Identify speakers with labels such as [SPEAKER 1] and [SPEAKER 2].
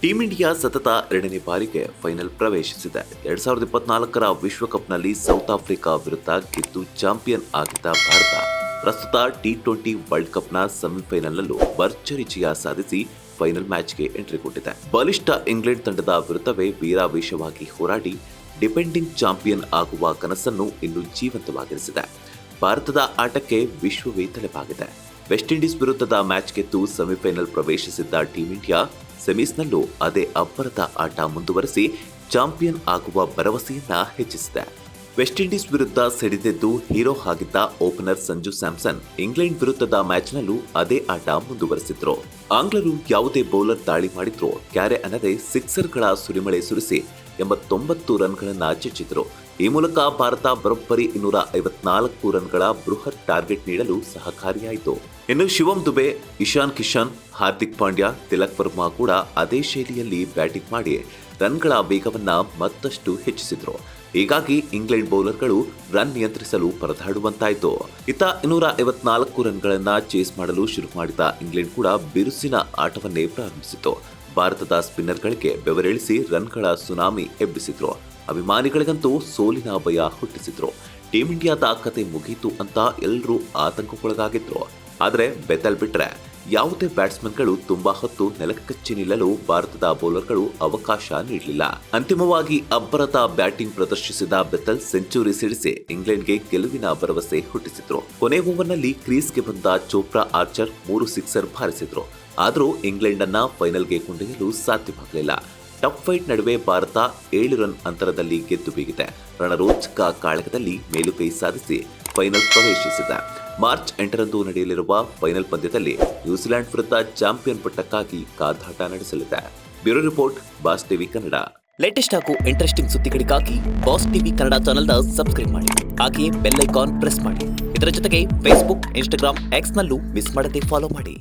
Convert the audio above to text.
[SPEAKER 1] Team India ಸತತ 2ನೇ ಬಾರಿಗೆ ಫೈನಲ್ ಪ್ರವೇಶಿಸಿದೆ. 2024ರ ವಿಶ್ವಕಪ್ನಲ್ಲಿ ಸೌತ್ ಆಫ್ರಿಕಾ ವಿರುದ್ಧ ಗೆದ್ದು ಚಾಂಪಿಯನ್ ಆಗಿದ್ದ ಭಾರತ ಪ್ರಸ್ತುತ ಟಿ20 ವರ್ಲ್ಡ್ ಕಪ್ನ ಸೆಮಿಫೈನಲ್ನಲ್ಲೂ ಭರ್ಜರಿ ಜಯ ಸಾಧಿಸಿ ಫೈನಲ್ ಮ್ಯಾಚ್ಗೆ ಎಂಟ್ರಿ ಕೊಟ್ಟಿದೆ. ಬಲಿಷ್ಠ ಇಂಗ್ಲೆಂಡ್ ತಂಡದ ವಿರುದ್ಧವೇ ವೀರಾವೇಶವಾಗಿ ಹೋರಾಡಿ ಡಿಪೆಂಡಿಂಗ್ ಚಾಂಪಿಯನ್ ಆಗುವ ಕನಸನ್ನು ಇನ್ನೂ ಜೀವಂತವಾಗಿರಿಸಿದೆ. ಭಾರತದ ಆಟಕ್ಕೆ ವಿಶ್ವವೇ ತಲೆಬಾಗಿದೆ. ವೆಸ್ಟ್ ಇಂಡೀಸ್ ವಿರುದ್ಧದ ಮ್ಯಾಚ್ ಗೆದ್ದು ಸೆಮಿಫೈನಲ್ ಪ್ರವೇಶಿಸಿದ್ದ ಟೀಂ ಇಂಡಿಯಾ ಸೆಮೀಸ್ನಲ್ಲೂ ಅದೇ ಅಬ್ಬರದ ಆಟ ಮುಂದುವರೆಸಿ ಚಾಂಪಿಯನ್ ಆಗುವ ಭರವಸೆಯನ್ನ ಹೆಚ್ಚಿಸಿದೆ. ವೆಸ್ಟ್ ಇಂಡೀಸ್ ವಿರುದ್ಧ ಸಿಡಿದೆದ್ದು ಹೀರೋ ಆಗಿದ್ದ ಓಪನರ್ ಸಂಜು ಸ್ಯಾಮ್ಸನ್ ಇಂಗ್ಲೆಂಡ್ ವಿರುದ್ಧದ ಮ್ಯಾಚ್ನಲ್ಲೂ ಅದೇ ಆಟ ಮುಂದುವರೆಸಿದ್ರು. ಆಂಗ್ಲರು ಯಾವುದೇ ಬೌಲರ್ ದಾಳಿ ಮಾಡಿದ್ರು ಕ್ಯಾರೆ ಅನ್ನದೇ ಸಿಕ್ಸರ್ಗಳ ಸುರಿಮಳೆ ಸುರಿಸಿ 89 ರನ್ಗಳನ್ನ ಚಚ್ಚಿದ್ರು. ಈ ಮೂಲಕ ಭಾರತ ಬರೋಬ್ಬರಿ 254 ರನ್ಗಳ ಬೃಹತ್ ಟಾರ್ಗೆಟ್ ನೀಡಲು ಸಹಕಾರಿಯಾಯಿತು. ಇನ್ನು ಶಿವಮ್ ದುಬೆ, ಇಶಾನ್ ಕಿಶನ್, ಹಾರ್ದಿಕ್ ಪಾಂಡ್ಯ, ತಿಲಕ್ ವರ್ಮಾ ಕೂಡ ಅದೇ ಶೈಲಿಯಲ್ಲಿ ಬ್ಯಾಟಿಂಗ್ ಮಾಡಿ ರನ್ಗಳ ವೇಗವನ್ನ ಮತ್ತಷ್ಟು ಹೆಚ್ಚಿಸಿದ್ರು. ಹೀಗಾಗಿ ಇಂಗ್ಲೆಂಡ್ ಬೌಲರ್ಗಳು ರನ್ ನಿಯಂತ್ರಿಸಲು ಪರದಾಡುವಂತಾಯಿತು. ಇತ್ತ 254 ರನ್ಗಳನ್ನ ಚೇಸ್ ಮಾಡಲು ಶುರು ಮಾಡಿದ ಇಂಗ್ಲೆಂಡ್ ಕೂಡ ಬಿರುಸಿನ ಆಟವನ್ನೇ ಪ್ರಾರಂಭಿಸಿತು. ಭಾರತದ ಸ್ಪಿನ್ನರ್ಗಳಿಗೆ ಬೆವರಿಳಿಸಿ ರನ್ಗಳ ಸುನಾಮಿ ಎಬ್ಬಿಸಿದ್ರು. ಅಭಿಮಾನಿಗಳಿಗಂತೂ ಸೋಲಿನ ಭಯ ಹುಟ್ಟಿಸಿದ್ರು. ಟೀಂ ಇಂಡಿಯಾದ ಕತೆ ಮುಗೀತು ಅಂತ ಎಲ್ಲರೂ ಆತಂಕಕ್ಕೊಳಗಾಗಿದ್ರು. ಆದರೆ ಬೆತಲ್ ಬಿಟ್ರೆ ಯಾವುದೇ ಬ್ಯಾಟ್ಸ್ಮನ್ಗಳು ತುಂಬಾ ಹೊತ್ತು ನೆಲಕಚ್ಚಿ ನಿಲ್ಲಲು ಭಾರತದ ಬೌಲರ್ಗಳು ಅವಕಾಶ ನೀಡಲಿಲ್ಲ. ಅಂತಿಮವಾಗಿ ಅಬ್ಬರದ ಬ್ಯಾಟಿಂಗ್ ಪ್ರದರ್ಶಿಸಿದ ಬೆತಲ್ ಸೆಂಚುರಿ ಸಿಡಿಸಿ ಇಂಗ್ಲೆಂಡ್ಗೆ ಗೆಲುವಿನ ಭರವಸೆ ಹುಟ್ಟಿಸಿದ್ರು. ಕೊನೆ ಓವರ್ನಲ್ಲಿ ಕ್ರೀಸ್ಗೆ ಬಂದ ಚೋಪ್ರಾ ಆರ್ಚರ್ 3 ಸಿಕ್ಸರ್ ಬಾರಿಸಿದ್ರು. ಆದರೂ ಇಂಗ್ಲೆಂಡ್ ಅನ್ನ ಫೈನಲ್ಗೆ ಕೊಂಡೊಯ್ಯಲು ಸಾಧ್ಯವಾಗಲಿಲ್ಲ. ಟಫ್ ಫೈಟ್ ನಡುವೆ ಭಾರತ 7 ರನ್ ಅಂತರದಲ್ಲಿ ಗೆದ್ದು ಬೀಗಿದೆ. ರಣರೋಚಕ ಕಾಳಗದಲ್ಲಿ ಮೇಲುಕೈ ಸಾಧಿಸಿ ಫೈನಲ್ ಪ್ರವೇಶಿಸಿದೆ. ಮಾರ್ಚ್ 8ರಂದು ನಡೆಯಲಿರುವ ಫೈನಲ್ ಪಂದ್ಯದಲ್ಲಿ ನ್ಯೂಜಿಲೆಂಡ್ ವಿರುದ್ಧ ಚಾಂಪಿಯನ್ ಪಟ್ಟಕ್ಕಾಗಿ ಕಾದಾಟ ನಡೆಸಲಿದೆ. Bureau report, boss TV Kannada.
[SPEAKER 2] Latest ಹಾಗೂ ಇಂಟ್ರೆಸ್ಟಿಂಗ್ ಸುದ್ದಿಗಳಿಗಾಗಿ ಬಾಸ್ ಟಿವಿ ಕನ್ನಡ ಚಾನೆಲ್ನ ಸಬ್ಸ್ಕ್ರೈಬ್ ಮಾಡಿ. ಹಾಗೆಯೇ ಬೆಲ್ ಐಕಾನ್ ಪ್ರೆಸ್ ಮಾಡಿ. ಇದರ ಜೊತೆಗೆ ಫೇಸ್ಬುಕ್, ಇನ್ಸ್ಟಾಗ್ರಾಮ್, ಎಕ್ಸ್ನಲ್ಲೂ ಮಿಸ್ ಮಾಡದೆ ಫಾಲೋ ಮಾಡಿ.